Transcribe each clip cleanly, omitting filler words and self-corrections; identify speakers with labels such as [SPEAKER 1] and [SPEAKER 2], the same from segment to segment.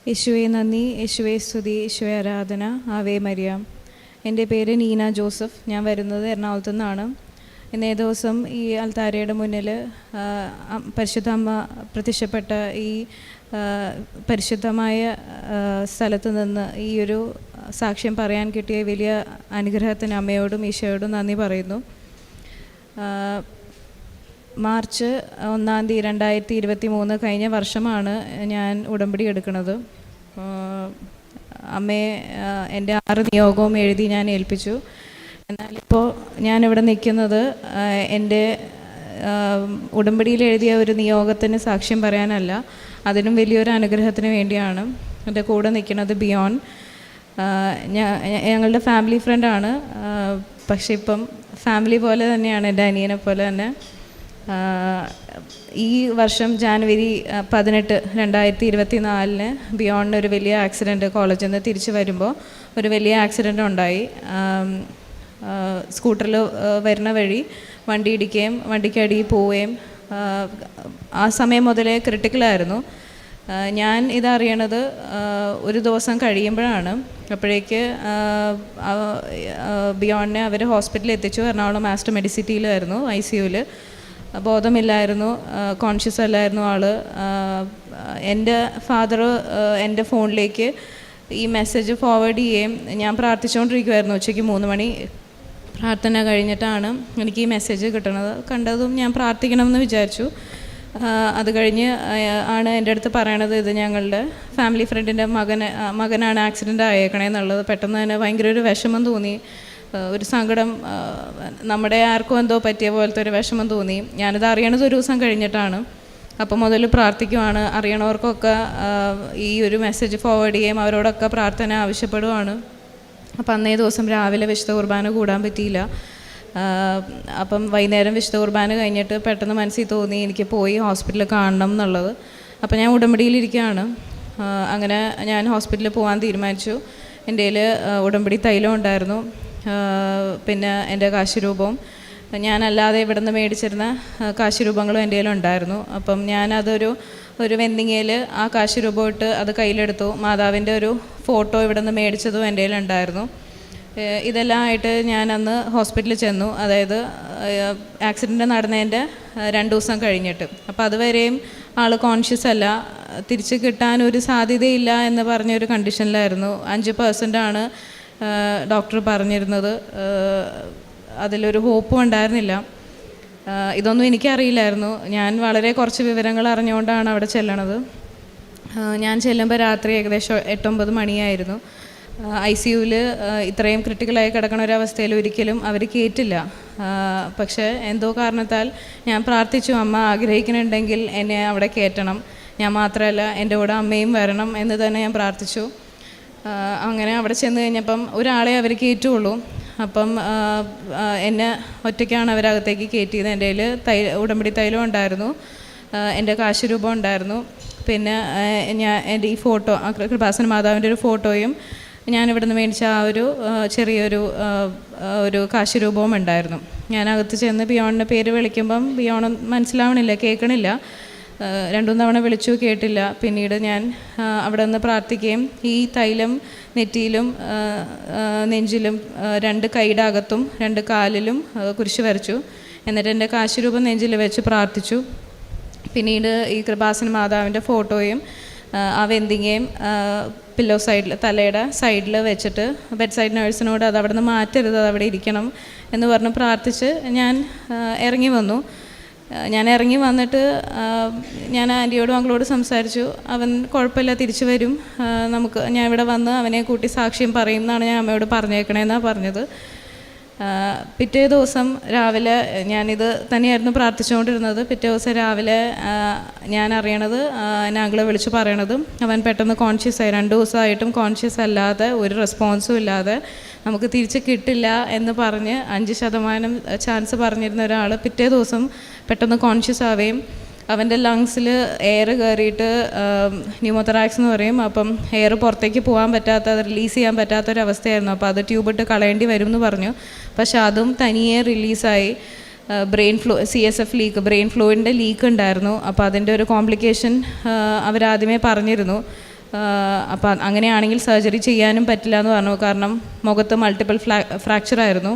[SPEAKER 1] യേശുവെ നന്ദി, യേശുവെ സ്തുതി, യേശുവെ ആരാധന. ആവേ മരിയാം. എൻ്റെ പേര് നീന ജോസഫ്. ഞാൻ വരുന്നത് എറണാകുളത്തു നിന്നാണ്. ഇന്നേ ദിവസം ഈ അൽത്താരയുടെ മുന്നിൽ പരിശുദ്ധ അമ്മ പ്രത്യക്ഷപ്പെട്ട ഈ പരിശുദ്ധമായ സ്ഥലത്ത് നിന്ന് ഈ ഒരു സാക്ഷ്യം പറയാൻ കിട്ടിയ വലിയ അനുഗ്രഹത്തിന് അമ്മയോടും ഈശോയോടും നന്ദി പറയുന്നു. മാർച്ച് 1 2023 കഴിഞ്ഞ വർഷമാണ് ഞാൻ ഉടമ്പടി എടുക്കുന്നത്. അമ്മയെ എൻ്റെ 6 നിയോഗവും എഴുതി ഞാൻ ഏൽപ്പിച്ചു. എന്നാലിപ്പോൾ ഞാനിവിടെ നിൽക്കുന്നത് എൻ്റെ ഉടമ്പടിയിൽ എഴുതിയ ഒരു നിയോഗത്തിന് സാക്ഷ്യം പറയാനല്ല, അതിനും വലിയൊരു അനുഗ്രഹത്തിന് വേണ്ടിയാണ്. എൻ്റെ കൂടെ നിൽക്കുന്നത് ബിയോൺ. ഞങ്ങളുടെ ഫാമിലി ഫ്രണ്ടാണ്, പക്ഷെ ഇപ്പം ഫാമിലി പോലെ തന്നെയാണ്, എൻ്റെ അനിയനെ പോലെ തന്നെ. ഈ വർഷം ജാനുവരി 18, 2024 ബിയോണിന് ഒരു വലിയ ആക്സിഡൻറ്റ്, കോളേജിൽ നിന്ന് തിരിച്ച് വരുമ്പോൾ ഒരു വലിയ ആക്സിഡൻ്റ് ഉണ്ടായി. സ്കൂട്ടറിൽ വരുന്ന വഴി വണ്ടി ഇടിക്കുകയും വണ്ടിക്കടിയിൽ പോവുകയും ആ സമയം മുതലേ ക്രിട്ടിക്കലായിരുന്നു. ഞാൻ ഇതറിയണത് ഒരു ദിവസം കഴിയുമ്പോഴാണ്. അപ്പോഴേക്ക് ബിയോണിനെ അവർ ഹോസ്പിറ്റലിൽ എത്തിച്ചു. എറണാകുളം മാസ്റ്റർ മെഡിസിറ്റിയിലായിരുന്നു, ICUവിൽ. ബോധമില്ലായിരുന്നു, കോൺഷ്യസ് അല്ലായിരുന്നു ആൾ. എൻ്റെ ഫാദർ എൻ്റെ ഫോണിലേക്ക് ഈ മെസ്സേജ് ഫോർവേഡ് ചെയ്യുകയും ഞാൻ പ്രാർത്ഥിച്ചുകൊണ്ടിരിക്കുമായിരുന്നു. ഉച്ചയ്ക്ക് 3 മണി പ്രാർത്ഥന കഴിഞ്ഞിട്ടാണ് എനിക്ക് ഈ മെസ്സേജ് കിട്ടുന്നത്. കണ്ടതും ഞാൻ പ്രാർത്ഥിക്കണമെന്ന് വിചാരിച്ചു. അത് കഴിഞ്ഞ് ആണ് എൻ്റെ അടുത്ത് പറയണത്, ഇത് ഞങ്ങളുടെ ഫാമിലി ഫ്രണ്ടിൻ്റെ മകനാണ് ആക്സിഡൻ്റ് ആയേക്കണേന്നുള്ളത്. പെട്ടെന്ന് തന്നെ ഭയങ്കര ഒരു വിഷമം തോന്നി, ഒരു സങ്കടം, നമ്മുടെ ആർക്കും എന്തോ പറ്റിയ പോലത്തെ ഒരു വിഷമം തോന്നി. ഞാനിത് അറിയണത് ഒരു ദിവസം കഴിഞ്ഞിട്ടാണ്. അപ്പോൾ മുതൽ പ്രാർത്ഥിക്കുവാണ്. അറിയണവർക്കൊക്കെ ഈ ഒരു മെസ്സേജ് ഫോർവേഡ് ചെയ്യുകയും അവരോടൊക്കെ പ്രാർത്ഥന ആവശ്യപ്പെടുവാണ്. അപ്പം അന്നേ ദിവസം രാവിലെ വിശുദ്ധ കുർബാന കൂടാൻ പറ്റിയില്ല. അപ്പം വൈകുന്നേരം വിശുദ്ധ കുർബാന കഴിഞ്ഞിട്ട് പെട്ടെന്ന് മനസ്സിൽ തോന്നി എനിക്ക് പോയി ഹോസ്പിറ്റലിൽ കാണണം എന്നുള്ളത്. അപ്പം ഞാൻ ഉടമ്പടിയിലിരിക്കുകയാണ്. അങ്ങനെ ഞാൻ ഹോസ്പിറ്റലിൽ പോകാൻ തീരുമാനിച്ചു. എൻ്റെ കയ്യിൽ ഉടമ്പടി തൈലം ഉണ്ടായിരുന്നു, പിന്നെ എൻ്റെ കാശുരൂപവും. ഞാനല്ലാതെ ഇവിടെ നിന്ന് മേടിച്ചിരുന്ന കാശുരൂപങ്ങളും എൻ്റെ കയ്യിലുണ്ടായിരുന്നു. അപ്പം ഞാനതൊരു വെന്തിങ്ങയിൽ ആ കാശുരൂപം ഇട്ട് അത് കയ്യിലെടുത്തു. മാതാവിൻ്റെ ഒരു ഫോട്ടോ ഇവിടെ നിന്ന് മേടിച്ചതും എൻ്റെ കയ്യിലുണ്ടായിരുന്നു. ഇതെല്ലാം ആയിട്ട് ഞാൻ അന്ന് ഹോസ്പിറ്റലിൽ ചെന്നു. അതായത് ആക്സിഡൻറ്റ് നടന്നതിൻ്റെ 2 ദിവസം കഴിഞ്ഞിട്ട്. അപ്പോൾ അതുവരെയും ആൾ കോൺഷ്യസ് അല്ല, തിരിച്ച് കിട്ടാനൊരു സാധ്യതയില്ല എന്ന് പറഞ്ഞൊരു കണ്ടീഷനിലായിരുന്നു. 5% ഡോക്ടർ പറഞ്ഞിരുന്നത്. അതിലൊരു ഹോപ്പും ഉണ്ടായിരുന്നില്ല. ഇതൊന്നും എനിക്കറിയില്ലായിരുന്നു. ഞാൻ വളരെ കുറച്ച് വിവരങ്ങൾ അറിഞ്ഞുകൊണ്ടാണ് അവിടെ ചെല്ലണത്. ഞാൻ ചെല്ലുമ്പോൾ രാത്രി ഏകദേശം 8-9 മണിയായിരുന്നു. ICUവിൽ ഇത്രയും ക്രിട്ടിക്കലായി കിടക്കണ ഒരവസ്ഥയിൽ ഒരിക്കലും അവർ കയറ്റില്ല. പക്ഷേ എന്തോ കാരണത്താൽ ഞാൻ പ്രാർത്ഥിച്ചു, അമ്മ ആഗ്രഹിക്കുന്നുണ്ടെങ്കിൽ എന്നെ അവിടെ കയറ്റണം, ഞാൻ മാത്രമല്ല എൻ്റെ കൂടെ അമ്മയും വരണം എന്ന് തന്നെ ഞാൻ പ്രാർത്ഥിച്ചു. അങ്ങനെ അവിടെ ചെന്ന് കഴിഞ്ഞപ്പം ഒരാളെ അവർ കയറ്റുള്ളൂ. അപ്പം എന്നെ ഒറ്റയ്ക്കാണ് അവരകത്തേക്ക് കയറ്റിയത്. എൻ്റെ കയ്യിൽ ഉടമ്പടി തൈലം ഉണ്ടായിരുന്നു, എൻ്റെ കാശുരൂപം ഉണ്ടായിരുന്നു, പിന്നെ എൻ്റെ ഈ ഫോട്ടോ, കൃപാസന മാതാവിൻ്റെ ഒരു ഫോട്ടോയും ഞാനിവിടെ നിന്ന് മേടിച്ച ആ ഒരു ചെറിയൊരു കാശുരൂപവും ഉണ്ടായിരുന്നു. ഞാനകത്ത് ചെന്ന് ബിയോണിൻ്റെ പേര് വിളിക്കുമ്പം ബിയോൺ മനസ്സിലാവണില്ല, കേൾക്കണില്ല. 2 തവണ വിളിച്ചു, കേട്ടില്ല. പിന്നീട് ഞാൻ അവിടെ നിന്ന് പ്രാർത്ഥിക്കുകയും ഈ തൈലം നെറ്റിയിലും നെഞ്ചിലും 2 കൈയുടെ അകത്തും 2 കാലിലും കുരിശ് വരച്ചു. എന്നിട്ട് എൻ്റെ കാശുരൂപം നെഞ്ചിൽ വെച്ച് പ്രാർത്ഥിച്ചു. പിന്നീട് ഈ കൃപാസന മാതാവിൻ്റെ ഫോട്ടോയും ആ വെന്തിങ്ങയും പില്ലോ സൈഡിൽ, തലയുടെ സൈഡിൽ വെച്ചിട്ട് ബെഡ് സൈഡ് നേഴ്സിനോട് അത് അവിടെ നിന്ന് മാറ്റരുത്, അത് അവിടെ ഇരിക്കണം എന്ന് പറഞ്ഞ് പ്രാർത്ഥിച്ച് ഞാൻ ഇറങ്ങി വന്നു. ഞാൻ ഇറങ്ങി വന്നിട്ട് ഞാൻ ആൻറ്റിയോടും അങ്കിളോട് സംസാരിച്ചു. അവൻ കുഴപ്പമില്ല, തിരിച്ചു വരും, ഞാൻ ഇവിടെ വന്ന് അവനെ കൂട്ടി സാക്ഷ്യം പറയും എന്നാണ് ഞാൻ അമ്മയോട് പറഞ്ഞേക്കണേന്നാണ് പറഞ്ഞത്. പിറ്റേ ദിവസം രാവിലെ ഞാനിത് തന്നെയായിരുന്നു പ്രാർത്ഥിച്ചുകൊണ്ടിരുന്നത്. പിറ്റേ ദിവസം രാവിലെ ഞാൻ അറിയണത്, എന്നെ അങ്കിളെ വിളിച്ച് പറയണത്, അവൻ പെട്ടെന്ന് കോൺഷ്യസ് ആയി. 2 ദിവസമായിട്ടും കോൺഷ്യസ് അല്ലാതെ, ഒരു റെസ്പോൺസും ഇല്ലാതെ, നമുക്ക് തിരിച്ച് കിട്ടില്ല എന്ന് പറഞ്ഞ് 5% ചാൻസ് പറഞ്ഞിരുന്ന ഒരാൾ പിറ്റേ ദിവസം പെട്ടെന്ന് കോൺഷ്യസ് ആവുകയും അവൻ്റെ ലങ്സിൽ എയർ കയറിയിട്ട് ന്യൂമോതൊറാക്സ് എന്ന് പറയും. അപ്പം എയർ പുറത്തേക്ക് പോകാൻ പറ്റാത്ത, അത് റിലീസ് ചെയ്യാൻ പറ്റാത്തൊരവസ്ഥയായിരുന്നു. അപ്പോൾ അത് ട്യൂബിട്ട് കളയേണ്ടി വരും എന്ന് പറഞ്ഞു. പക്ഷെ അതും തനിയെ റിലീസായി. CSF ലീക്ക്, ബ്രെയിൻ ഫ്ലൂയിഡിൻ്റെ ലീക്ക് ഉണ്ടായിരുന്നു. അപ്പോൾ അതിൻ്റെ ഒരു കോംപ്ലിക്കേഷൻ അവരാദ്യമേ പറഞ്ഞിരുന്നു. അപ്പോൾ അങ്ങനെയാണെങ്കിൽ സർജറി ചെയ്യാനും പറ്റില്ല എന്ന് പറഞ്ഞു, കാരണം മുഖത്ത് മൾട്ടിപ്പിൾ ഫ്രാക്ചറായിരുന്നു.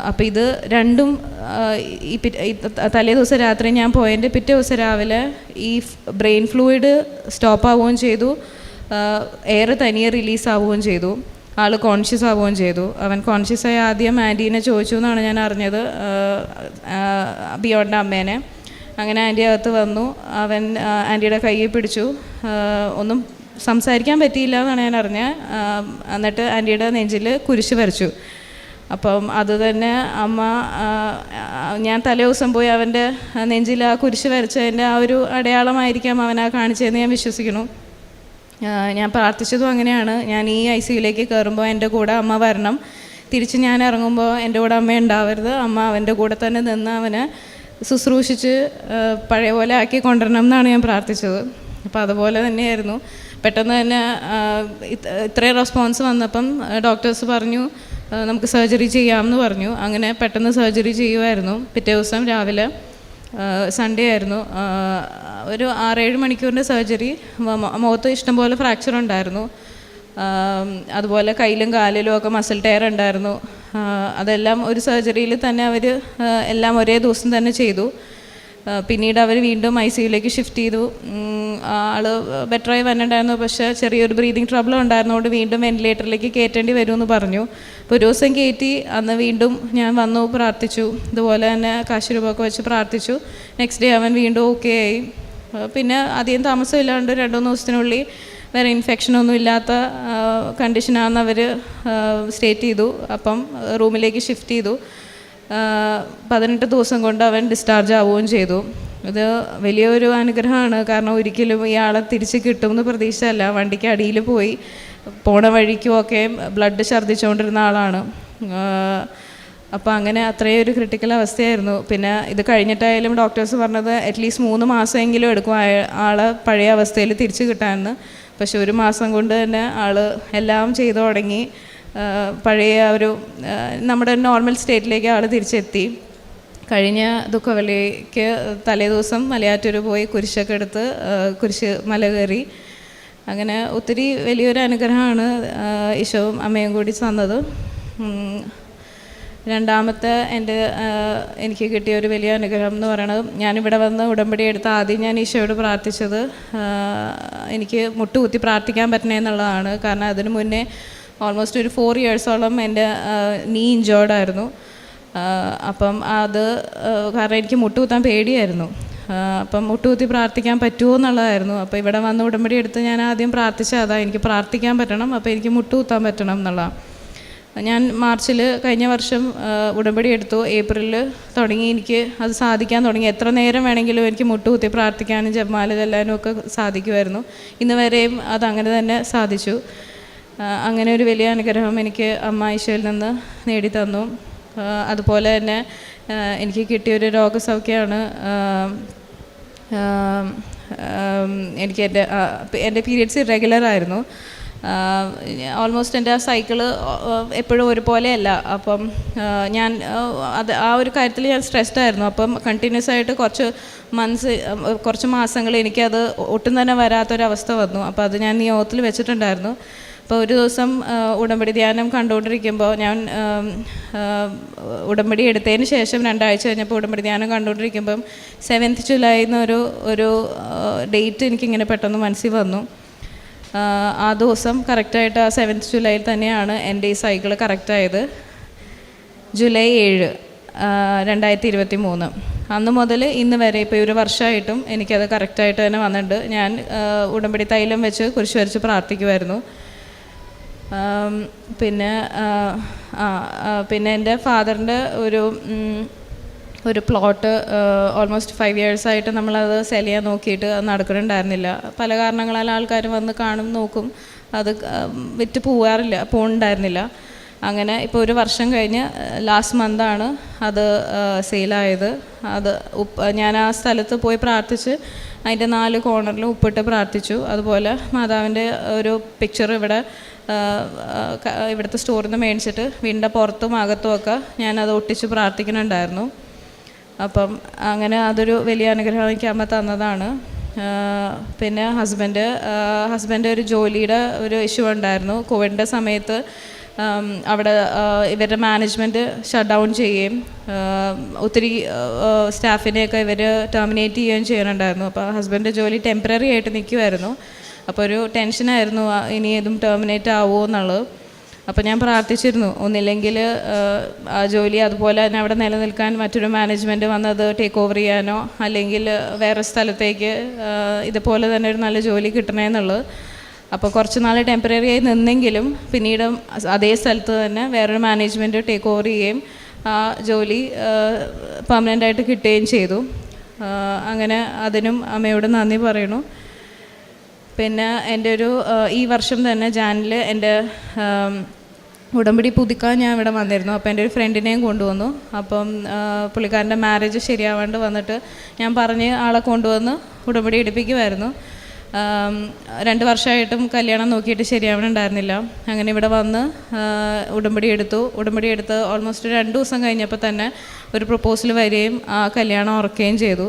[SPEAKER 1] അപ്പോൾ ഇത് രണ്ടും ഈ തലേ ദിവസം രാത്രി ഞാൻ പോയതിൻ്റെ പിറ്റേ ദിവസം രാവിലെ ഈ ബ്രെയിൻ ഫ്ലൂയിഡ് സ്റ്റോപ്പ് ആവുകയും ചെയ്തു, എയർ തനിയെ റിലീസ് ആവുകയും ചെയ്തു, ആൾ കോൺഷ്യസ് ആവുകയും ചെയ്തു. അവൻ കോൺഷ്യസായി ആദ്യം ആൻറ്റീനെ ചോദിച്ചു എന്നാണ് ഞാൻ അറിഞ്ഞത്, ബിയോണ്ട് അമ്മേനെ. അങ്ങനെ ആൻറ്റി അകത്ത് വന്നു, അവൻ ആൻറ്റിയുടെ കയ്യിൽ പിടിച്ചു, ഒന്നും സംസാരിക്കാൻ പറ്റിയില്ല എന്നാണ് ഞാൻ അറിഞ്ഞത്. എന്നിട്ട് ആൻറ്റിയുടെ നെഞ്ചിൽ കുരിശ് വരച്ചു. അപ്പം അത് തന്നെ അമ്മ, ഞാൻ തലേ ദിവസം പോയി അവൻ്റെ നെഞ്ചിൽ ആ കുരിശ് വരച്ചതിൻ്റെ ആ ഒരു അടയാളമായിരിക്കാം അവനാ കാണിച്ചതെന്ന് ഞാൻ വിശ്വസിക്കുന്നു. ഞാൻ പ്രാർത്ഥിച്ചതും അങ്ങനെയാണ്. ഞാൻ ഈ ICUലേക്ക് കയറുമ്പോൾ എൻ്റെ കൂടെ അമ്മ വരണം, തിരിച്ച് ഞാൻ ഇറങ്ങുമ്പോൾ എൻ്റെ കൂടെ അമ്മ ഉണ്ടാവരുത്, അമ്മ അവൻ്റെ കൂടെ തന്നെ നിന്ന് അവനെ ശുശ്രൂഷിച്ച് പഴയ പോലെ ആക്കി കൊണ്ടുവരണം എന്നാണ് ഞാൻ പ്രാർത്ഥിച്ചത്. അപ്പോൾ അതുപോലെ തന്നെയായിരുന്നു. പെട്ടെന്ന് തന്നെ ഇത്രയും റെസ്പോൺസ് വന്നപ്പം ഡോക്ടേഴ്സ് പറഞ്ഞു നമുക്ക് സർജറി ചെയ്യാമെന്ന് പറഞ്ഞു. അങ്ങനെ പെട്ടെന്ന് സർജറി ചെയ്യുമായിരുന്നു. പിറ്റേ ദിവസം രാവിലെ, സൺഡേ ആയിരുന്നു, ഒരു 6-7 മണിക്കൂറിൻ്റെ സർജറി. മുഖത്ത് ഇഷ്ടംപോലെ ഫ്രാക്ചർ ഉണ്ടായിരുന്നു, അതുപോലെ കയ്യിലും കാലിലും ഒക്കെ മസിൽ ടയർ ഉണ്ടായിരുന്നു. അതെല്ലാം ഒരു സർജറിയിൽ തന്നെ അവർ എല്ലാം ഒരേ ദിവസം തന്നെ ചെയ്തു. പിന്നീട് അവർ വീണ്ടും ICUലേക്ക് ഷിഫ്റ്റ് ചെയ്തു. ആൾ ബെറ്ററായി വന്നിട്ടുണ്ടായിരുന്നു, പക്ഷേ ചെറിയൊരു ബ്രീതിങ് ട്രബിൾ ഉണ്ടായിരുന്നതുകൊണ്ട് വീണ്ടും വെന്റിലേറ്ററിലേക്ക് കയറ്റേണ്ടി വരുമെന്ന് പറഞ്ഞു. അപ്പോൾ ഒരു ദിവസം കയറ്റി, അന്ന് വീണ്ടും ഞാൻ വന്നു പ്രാർത്ഥിച്ചു, ഇതുപോലെ തന്നെ കാശ് രൂപമൊക്കെ വെച്ച് പ്രാർത്ഥിച്ചു. നെക്സ്റ്റ് ഡേ അവൻ വീണ്ടും ഓക്കെ ആയി. പിന്നെ അധികം താമസമില്ലാണ്ട് 2-3 ദിവസത്തിനുള്ളിൽ വേറെ ഇൻഫെക്ഷനൊന്നും ഇല്ലാത്ത കണ്ടീഷനാണെന്ന് അവർ സ്റ്റേറ്റ് ചെയ്തു. അപ്പം റൂമിലേക്ക് ഷിഫ്റ്റ് ചെയ്തു. 18 ദിവസം കൊണ്ട് അവൻ ഡിസ്ചാർജ് ആവുകയും ചെയ്തു. ഇത് വലിയൊരു അനുഗ്രഹമാണ്, കാരണം ഒരിക്കലും ഇയാളെ തിരിച്ച് കിട്ടുമെന്ന് പ്രതീക്ഷയല്ല. വണ്ടിക്ക് അടിയിൽ പോയി പോണ വഴിക്കുമൊക്കെ ബ്ലഡ് ഛർദ്ദിച്ചുകൊണ്ടിരുന്ന ആളാണ്. അപ്പോൾ അങ്ങനെ അത്രയും ഒരു ക്രിട്ടിക്കൽ അവസ്ഥയായിരുന്നു. പിന്നെ ഇത് കഴിഞ്ഞിട്ടായാലും ഡോക്ടേഴ്സ് പറഞ്ഞത് അറ്റ്ലീസ്റ്റ് 3 മാസമെങ്കിലും എടുക്കും ആളെ പഴയ അവസ്ഥയിൽ തിരിച്ച് കിട്ടാമെന്ന്. പക്ഷെ 1 മാസം കൊണ്ട് തന്നെ ആൾ എല്ലാം ചെയ്തു തുടങ്ങി. പഴയ ഒരു നമ്മുടെ നോർമൽ സ്റ്റേറ്റിലേക്ക് ആൾ തിരിച്ചെത്തി. കഴിഞ്ഞ ദുഃഖവെള്ളിക്ക് തലേ ദിവസം മലയാറ്റൂർ പോയി കുരിശൊക്കെ എടുത്ത് കുരിശ് മല കയറി. അങ്ങനെ ഒത്തിരി വലിയൊരു അനുഗ്രഹമാണ് ഈശോയും അമ്മയും കൂടി തന്നത്. രണ്ടാമത്തെ എനിക്ക് കിട്ടിയ ഒരു വലിയ അനുഗ്രഹം എന്ന് പറയുന്നത്, ഞാനിവിടെ വന്ന് ഉടമ്പടി എടുത്ത് ആദ്യം ഞാൻ ഈശോയോട് പ്രാർത്ഥിച്ചത് എനിക്ക് മുട്ടുകുത്തി പ്രാർത്ഥിക്കാൻ പറ്റണേ എന്നുള്ളതാണ്. കാരണം അതിന് മുന്നേ ഓൾമോസ്റ്റ് ഒരു 4 ഇയേഴ്സോളം എൻ്റെ നീ ഇഞ്ചേർഡായിരുന്നു. അപ്പം അത് കാരണം എനിക്ക് മുട്ടുകുത്താൻ പേടിയായിരുന്നു. അപ്പം മുട്ടുകുത്തി പ്രാർത്ഥിക്കാൻ പറ്റുമോ എന്നുള്ളതായിരുന്നു. അപ്പോൾ ഇവിടെ വന്ന് ഉടമ്പടി എടുത്ത് ഞാൻ ആദ്യം പ്രാർത്ഥിച്ചത് അതാ, എനിക്ക് പ്രാർത്ഥിക്കാൻ പറ്റണം, അപ്പോൾ എനിക്ക് മുട്ടുകുത്താൻ പറ്റണം എന്നുള്ളതാണ്. ഞാൻ മാർച്ചിൽ കഴിഞ്ഞ വർഷം ഉടമ്പടി എടുത്തു. ഏപ്രിലിൽ തുടങ്ങി എനിക്ക് അത് സാധിക്കാൻ തുടങ്ങി. എത്ര നേരം വേണമെങ്കിലും എനിക്ക് മുട്ടുകുത്തി പ്രാർത്ഥിക്കാനും ജപമാല ചെല്ലാനും ഒക്കെ സാധിക്കുമായിരുന്നു. ഇന്ന് വരെയും അതങ്ങനെ തന്നെ സാധിച്ചു. അങ്ങനെ ഒരു വലിയ അനുഗ്രഹം എനിക്ക് അമ്മ ഈശോയിൽ നിന്ന് നേടിത്തന്നു. അതുപോലെ തന്നെ എനിക്ക് കിട്ടിയൊരു രോഗസൗഖ്യമാണ്, എനിക്ക് എൻ്റെ പീരിയഡ്സ് ഇറെഗുലറായിരുന്നു. ഓൾമോസ്റ്റ് എൻ്റെ ആ സൈക്കിള് എപ്പോഴും ഒരുപോലെയല്ല. അപ്പം ഞാൻ ആ ഒരു കാര്യത്തിൽ ഞാൻ സ്ട്രെസ്ഡ് ആയിരുന്നു. അപ്പം കണ്ടിന്യൂസ് ആയിട്ട് കുറച്ച് മാസങ്ങൾ എനിക്കത് ഒട്ടും തന്നെ വരാത്തൊരവസ്ഥ വന്നു. അപ്പോൾ അത് ഞാൻ നിയോഗത്തിൽ വെച്ചിട്ടുണ്ടായിരുന്നു. അപ്പോൾ ഒരു ദിവസം ഉടമ്പടി ധ്യാനം കണ്ടുകൊണ്ടിരിക്കുമ്പോൾ, ഞാൻ ഉടമ്പടി എടുത്തതിന് ശേഷം 2 ആഴ്ച കഴിഞ്ഞപ്പോൾ ഉടമ്പടി ധ്യാനം കണ്ടുകൊണ്ടിരിക്കുമ്പം 7th ജൂലൈ എന്നൊരു ഡേറ്റ് എനിക്കിങ്ങനെ പെട്ടെന്ന് മനസ്സിൽ വന്നു. ആ ദിവസം കറക്റ്റായിട്ട് ആ 7th ജൂലൈയിൽ തന്നെയാണ് എൻ്റെ ഈ സൈക്കിൾ കറക്റ്റായത്. ജൂലൈ 7, 2023. അന്ന് മുതൽ ഇന്ന് വരെ ഇപ്പോൾ 1 വർഷമായിട്ടും എനിക്കത് കറക്റ്റായിട്ട് തന്നെ വന്നിട്ടുണ്ട്. ഞാൻ ഉടമ്പടി തൈലം വെച്ച് കുരിശ് വരച്ച് പ്രാർത്ഥിക്കുമായിരുന്നു. പിന്നെ എൻ്റെ ഫാദറിൻ്റെ ഒരു പ്ലോട്ട് ഓൾമോസ്റ്റ് 5 ഇയേഴ്സായിട്ട് നമ്മളത് സെൽ ചെയ്യാൻ നോക്കിയിട്ട് അത് നടക്കുന്നുണ്ടായിരുന്നില്ല. പല കാരണങ്ങളാൽ ആൾക്കാർ വന്ന് കാണും, നോക്കും, അത് വിറ്റ് പോകുന്നുണ്ടായിരുന്നില്ല. അങ്ങനെ ഇപ്പോൾ 1 വർഷം കഴിഞ്ഞ് ലാസ്റ്റ് മന്താണ് അത് സെയിലായത്. അത് ഞാൻ ആ സ്ഥലത്ത് പോയി പ്രാർത്ഥിച്ച് അതിൻ്റെ 4 കോർണറിലും ഉപ്പിട്ട് പ്രാർത്ഥിച്ചു. അതുപോലെ മാതാവിൻ്റെ ഒരു പിക്ചർ ഇവിടുത്തെ സ്റ്റോറിൽ നിന്ന് മേടിച്ചിട്ട് വീടിൻ്റെ പുറത്തും അകത്തും ഒക്കെ ഞാനത് ഒട്ടിച്ച് പ്രാർത്ഥിക്കുന്നുണ്ടായിരുന്നു. അപ്പം അങ്ങനെ അതൊരു വലിയ അനുഗ്രഹം എനിക്ക് അമ്മ തന്നതാണ്. പിന്നെ ഹസ്ബൻഡ് ഒരു ജോലിയുടെ ഒരു ഇഷ്യൂ ഉണ്ടായിരുന്നു. കോവിഡിൻ്റെ സമയത്ത് അവിടെ ഇവരുടെ മാനേജ്മെൻറ്റ് ഷട്ട് ഡൗൺ ചെയ്യുകയും ഒത്തിരി സ്റ്റാഫിനെയൊക്കെ ഇവർ ടെർമിനേറ്റ് ചെയ്യുകയും ചെയ്യുന്നുണ്ടായിരുന്നു. അപ്പോൾ ഹസ്ബൻഡ് ജോലി ടെമ്പററി ആയിട്ട് നിൽക്കുമായിരുന്നു. അപ്പോൾ ഒരു ടെൻഷനായിരുന്നു ഇനി ഏതും ടെർമിനേറ്റ് ആവുമോ എന്നുള്ളത്. അപ്പോൾ ഞാൻ പ്രാർത്ഥിച്ചിരുന്നു, ഒന്നില്ലെങ്കിൽ ആ ജോലി അതുപോലെ തന്നെ അവിടെ നിലനിൽക്കാൻ മറ്റൊരു മാനേജ്മെൻറ്റ് വന്നത് ടേക്ക് ഓവർ ചെയ്യാനോ അല്ലെങ്കിൽ വേറെ സ്ഥലത്തേക്ക് ഇതുപോലെ തന്നെ ഒരു നല്ല ജോലി കിട്ടണേ എന്നുള്ളത്. അപ്പോൾ കുറച്ച് നാൾ ടെമ്പററി ആയി നിന്നെങ്കിലും പിന്നീട് അതേ സ്ഥലത്ത് തന്നെ വേറൊരു മാനേജ്മെൻറ്റ് ടേക്ക് ഓവർ ചെയ്യുകയും ആ ജോലി പെർമനൻ്റായിട്ട് കിട്ടുകയും ചെയ്തു. അങ്ങനെ അതിനും അമ്മയോട് നന്ദി പറയണു. പിന്നെ എൻ്റെ ഈ വർഷം തന്നെ ജാനിൽ എൻ്റെ ഉടമ്പടി പുതുക്കാൻ ഞാൻ ഇവിടെ വന്നിരുന്നു. അപ്പോൾ എൻ്റെ ഒരു ഫ്രണ്ടിനെയും കൊണ്ടുവന്നു. അപ്പം പുള്ളിക്കാരൻ്റെ മാരേജ് ശരിയാവാണ്ട് വന്നിട്ട് ഞാൻ പറഞ്ഞ് ആളെ കൊണ്ടുവന്ന് ഉടമ്പടി എടുപ്പിക്കുമായിരുന്നു. 2 വർഷമായിട്ടും കല്യാണം നോക്കിയിട്ട് ശരിയാവണുണ്ടായിരുന്നില്ല. അങ്ങനെ ഇവിടെ വന്ന് ഉടമ്പടി എടുത്ത് ഓൾമോസ്റ്റ് 2 ദിവസം കഴിഞ്ഞപ്പോൾ തന്നെ ഒരു പ്രപ്പോസൽ വരികയും ആ കല്യാണം ഉറക്കുകയും ചെയ്തു.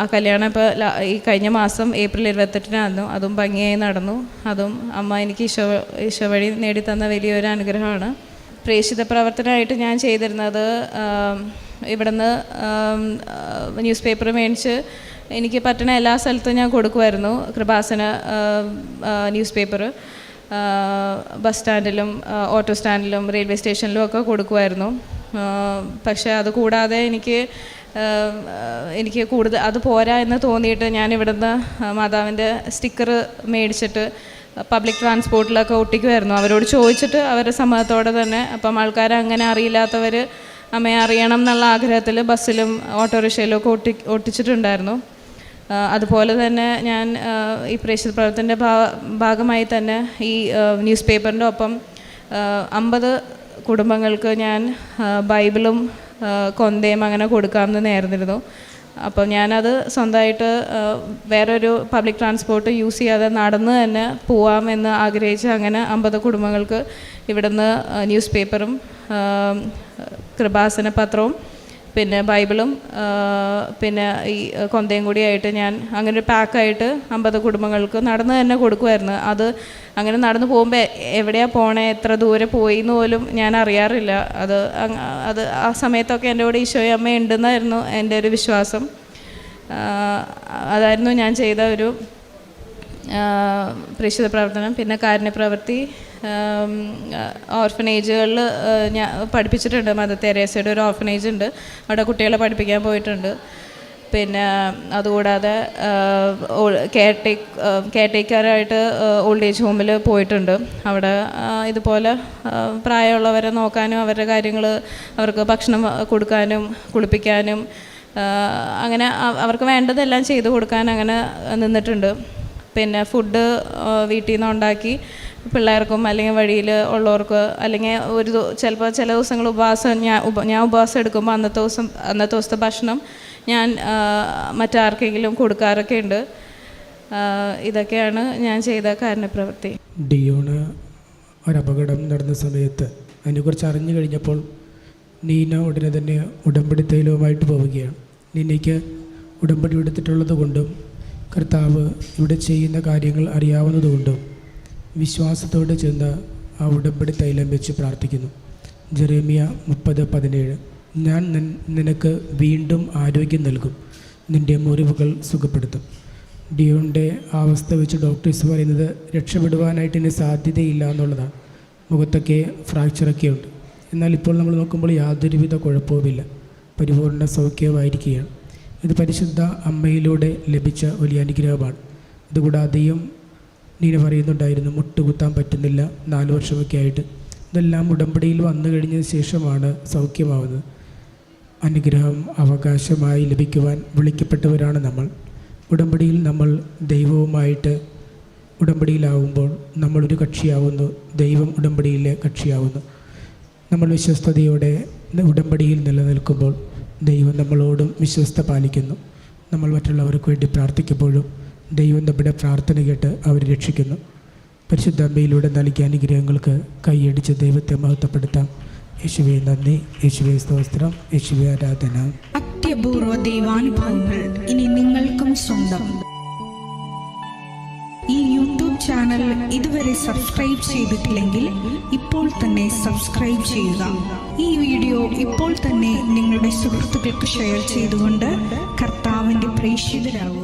[SPEAKER 1] ആ കല്യാണം ഇപ്പോൾ ഈ കഴിഞ്ഞ മാസം ഏപ്രിൽ 28-നായിരുന്നു. അതും ഭംഗിയായി നടന്നു. അതും അമ്മ എനിക്ക് ഈശോ വഴി നേടിത്തന്ന വലിയൊരു അനുഗ്രഹമാണ്. പ്രേക്ഷിത പ്രവർത്തനമായിട്ട് ഞാൻ ചെയ്തിരുന്നത് ഇവിടുന്ന് ന്യൂസ് പേപ്പർ മേടിച്ച് എനിക്ക് പറ്റുന്ന എല്ലാ സ്ഥലത്തും ഞാൻ കൊടുക്കുമായിരുന്നു. കൃപാസന ന്യൂസ് പേപ്പർ ബസ് സ്റ്റാൻഡിലും ഓട്ടോ സ്റ്റാൻഡിലും റെയിൽവേ സ്റ്റേഷനിലും ഒക്കെ കൊടുക്കുമായിരുന്നു. പക്ഷേ അത് കൂടാതെ എനിക്ക് കൂടുതൽ അത് പോരാ എന്ന് തോന്നിയിട്ട് ഞാൻ ഇവിടുന്ന് മാതാവിൻ്റെ സ്റ്റിക്കർ മേടിച്ചിട്ട് പബ്ലിക് ട്രാൻസ്പോർട്ടിലൊക്കെ ഒട്ടിക്കുമായിരുന്നു. അവരോട് ചോദിച്ചിട്ട് അവരുടെ സമ്മതത്തോടെ തന്നെ. അപ്പം ആൾക്കാരെ അങ്ങനെ അറിയില്ലാത്തവർ അമ്മയെ അറിയണം എന്നുള്ള ആഗ്രഹത്തിൽ ബസ്സിലും ഓട്ടോറിക്ഷയിലും ഒക്കെ ഒട്ടിച്ചിട്ടുണ്ടായിരുന്നു. അതുപോലെ തന്നെ ഞാൻ ഈ പ്രേക്ഷിത പ്രവർത്തനത്തിൻ്റെ ഭാഗമായി തന്നെ ഈ ന്യൂസ് പേപ്പറിൻ്റെ ഒപ്പം 50 കുടുംബങ്ങൾക്ക് ഞാൻ ബൈബിളും കൊന്തയും അങ്ങനെ കൊടുക്കാമെന്ന് നേർന്നിരുന്നു. അപ്പം ഞാനത് സ്വന്തമായിട്ട് വേറൊരു പബ്ലിക് ട്രാൻസ്പോർട്ട് യൂസ് ചെയ്യാതെ നടന്ന് തന്നെ പോവാമെന്ന് ആഗ്രഹിച്ച് അങ്ങനെ 50 കുടുംബങ്ങൾക്ക് ഇവിടുന്ന് ന്യൂസ് പേപ്പറും കൃപാസന പത്രവും പിന്നെ ബൈബിളും പിന്നെ ഈ കൊന്തയും കൂടിയായിട്ട് ഞാൻ അങ്ങനെ ഒരു പാക്കായിട്ട് 50 കുടുംബങ്ങൾക്ക് നടന്ന് തന്നെ കൊടുക്കുമായിരുന്നു. അത് അങ്ങനെ നടന്നു പോകുമ്പോൾ എവിടെയാണ് പോണേ, എത്ര ദൂരെ പോയി എന്ന് പോലും ഞാൻ അറിയാറില്ല. അത് ആ സമയത്തൊക്കെ എൻ്റെ കൂടെ ഈശോയും അമ്മ ഉണ്ടെന്നായിരുന്നു എൻ്റെ ഒരു വിശ്വാസം. അതായിരുന്നു ഞാൻ ചെയ്ത ഒരു പ്രേക്ഷിത പ്രവർത്തനം. പിന്നെ കാരുണ്യപ്രവൃത്തി ഓർഫനേജുകളിൽ ഞാൻ പഠിപ്പിച്ചിട്ടുണ്ട്. മദർ തെരേസയുടെ ഒരു ഓർഫനേജ് ഉണ്ട്, അവിടെ കുട്ടികളെ പഠിപ്പിക്കാൻ പോയിട്ടുണ്ട്. പിന്നെ അതുകൂടാതെ കെയർടേക്കറായിട്ട് ഓൾഡ് ഏജ് ഹോമിൽ പോയിട്ടുണ്ട്. അവിടെ ഇതുപോലെ പ്രായമുള്ളവരെ നോക്കാനും അവരുടെ കാര്യങ്ങൾ അവർക്ക് ഭക്ഷണം കൊടുക്കാനും കുളിപ്പിക്കാനും അങ്ങനെ അവർക്ക് വേണ്ടതെല്ലാം ചെയ്തു കൊടുക്കാൻ അങ്ങനെ നിന്നിട്ടുണ്ട്. പിന്നെ ഫുഡ് വീട്ടിൽ നിന്ന് ഉണ്ടാക്കി പിള്ളേർക്കും അല്ലെങ്കിൽ വഴിയിൽ ഉള്ളവർക്ക് അല്ലെങ്കിൽ ചിലപ്പോൾ ചില ദിവസങ്ങൾ ഞാൻ ഉപവാസം എടുക്കുമ്പോൾ അന്നത്തെ ദിവസത്തെ ഭക്ഷണം ഞാൻ മറ്റാർക്കെങ്കിലും കൊടുക്കാറൊക്കെ ഉണ്ട്. ഇതൊക്കെയാണ് ഞാൻ ചെയ്ത കാരുണ്യപ്രവൃത്തി.
[SPEAKER 2] ഡിയോണ് ഒരപകടം നടന്ന സമയത്ത് അതിനെക്കുറിച്ച് അറിഞ്ഞു കഴിഞ്ഞപ്പോൾ നീന ഉടനെ തന്നെ ഉടമ്പടി തൈലവുമായിട്ട് പോവുകയാണ്. നീനയ്ക്ക് ഉടമ്പടി എടുത്തിട്ടുള്ളത് കൊണ്ടും കർത്താവ് ഇവിടെ ചെയ്യുന്ന കാര്യങ്ങൾ അറിയാവുന്നതുകൊണ്ടും വിശ്വാസത്തോടെ ചെന്ന് ആ ഉടമ്പടി തൈലം വെച്ച് പ്രാർത്ഥിക്കുന്നു. ജെറേമിയ 30:17 ഞാൻ നിനക്ക് വീണ്ടും ആരോഗ്യം നൽകും, നിൻ്റെ മുറിവുകൾ സുഖപ്പെടുത്തും. ഡിയോൻ്റെ അവസ്ഥ വെച്ച് ഡോക്ടേഴ്സ് പറയുന്നത് രക്ഷപ്പെടുവാനായിട്ട് ഇനി സാധ്യതയില്ല എന്നുള്ളതാണ്. മുഖത്തൊക്കെ ഫ്രാക്ചറൊക്കെ ഉണ്ട്. എന്നാൽ ഇപ്പോൾ നമ്മൾ നോക്കുമ്പോൾ യാതൊരുവിധ കുഴപ്പവുമില്ല, പരിപൂർണ്ണ സൗഖ്യമായിരിക്കുകയാണ്. ഇത് പരിശുദ്ധ അമ്മയിലൂടെ ലഭിച്ച വലിയ അനുഗ്രഹമാണ്. ഇതുകൂടാതെയും നീന പറയുന്നുണ്ടായിരുന്നു മുട്ടുകുത്താൻ പറ്റുന്നില്ല 4 വർഷമൊക്കെ ആയിട്ട്. ഇതെല്ലാം ഉടമ്പടിയിൽ വന്നു കഴിഞ്ഞതിന് ശേഷമാണ് സൗഖ്യമാവുന്നത്. അനുഗ്രഹം അവകാശമായി ലഭിക്കുവാൻ വിളിക്കപ്പെട്ടവരാണ് നമ്മൾ. ഉടമ്പടിയിൽ നമ്മൾ ദൈവവുമായിട്ട് ഉടമ്പടിയിലാവുമ്പോൾ നമ്മളൊരു കക്ഷിയാവുന്നു, ദൈവം ഉടമ്പടിയിലെ കക്ഷിയാവുന്നു. നമ്മൾ വിശ്വസ്തയോടെ ഉടമ്പടിയിൽ നിലനിൽക്കുമ്പോൾ ദൈവം നമ്മളോടും വിശ്വസ്ത പാലിക്കുന്നു. നമ്മൾ മറ്റുള്ളവർക്ക് വേണ്ടി പ്രാർത്ഥിക്കുമ്പോഴും ദൈവം നമ്മുടെ പ്രാർത്ഥന കേട്ട് അവരെ രക്ഷിക്കുന്നു. പരിശുദ്ധ അമ്മയിലൂടെ നൽകിയ അനുഗ്രഹങ്ങൾക്ക് കൈയടിച്ച് ദൈവത്തെ മഹത്വപ്പെടുത്താം. യേശുവേ നന്ദി, യേശുവേ സ്തോത്രം, യേശുവേ ആരാധന.
[SPEAKER 3] അത്യപൂർവ ദൈവാനുഭവങ്ങൾ ഇനി നിങ്ങൾക്കും സ്വന്തം. ചാനൽ ഇതുവരെ സബ്സ്ക്രൈബ് ചെയ്തിട്ടില്ലെങ്കിൽ ഇപ്പോൾ തന്നെ സബ്സ്ക്രൈബ് ചെയ്യുക. ഈ വീഡിയോ ഇപ്പോൾ തന്നെ നിങ്ങളുടെ സുഹൃത്തുക്കൾക്ക് ഷെയർ ചെയ്തുകൊണ്ട് കർത്താവിൻ്റെ പ്രേക്ഷിതരാകുക.